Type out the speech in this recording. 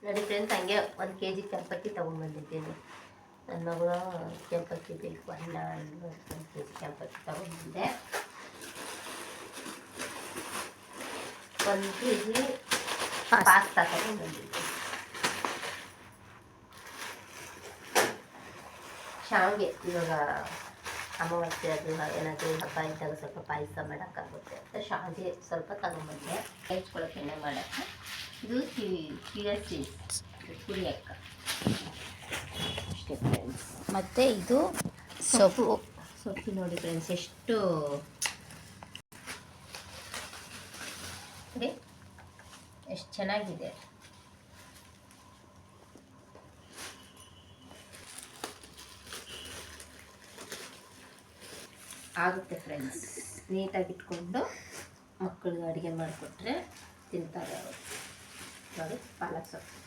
ನೋಡಿ ಫ್ರೆಂಡ್ಸ್, ಹಂಗೆ 1 kg ಕೆಂಪಕ್ಕಿ ತೊಗೊಂಡ್ಬಂದಿದ್ದೀನಿ. ನನ್ನ ಮಗಳು ಕೆಂಪಕ್ಕಿ ಬೇಕು ಅನ್ನ 1 kg ಕೆಂಪಕ್ಕಿ ತೊಗೊಂಡ್ಬಂದೆ. 1 kg ಪಾಸ್ತಾ ತೊಗೊಂಡ್ಬಂದಿದ್ದೀನಿ. ಶಾವಿಗೆ ಇವಾಗ ಅಮಾವಾಸ್ಯೆ ಅದು ಏನಾದರೂ ಹಬ್ಬ ಇದ್ದಾಗ ಸ್ವಲ್ಪ ಪಾಯಸ ಮಾಡೋಕ್ಕಾಗುತ್ತೆ ಅಂತ ಶಾವಿಗೆ ಸ್ವಲ್ಪ ತಗೊಂಡ್ಬಂದೆ. ಹೆಚ್ಕೊಳಕ್ಕೆ ಎಣ್ಣೆ ಮಾಡೋಕ್ಕೆ. ಇದು ಚಿಯಾ ಸೀಡ್ಸ್ ಕುಡಿಯೋಕ್ಕೆ ಅಷ್ಟೇ ಫ್ರೆಂಡ್ಸ್. ಮತ್ತು ಇದು ಸೊಪ್ಪು ನೋಡಿ ಫ್ರೆಂಡ್ಸ್, ಎಷ್ಟು ಚೆನ್ನಾಗಿದೆ. ಆಗುತ್ತೆ ಫ್ರೆಂಡ್ಸ್. ನೀಟಾಗಿ ಇಟ್ಕೊಂಡು ಮಕ್ಕಳಿಗೆ ಅಡುಗೆ ಮಾಡಿಕೊಟ್ರೆ ತಿಂತಾರೆ ಅವರು. ನೋಡಿ ಪಾಲಕ್ ಸೊಪ್ಪು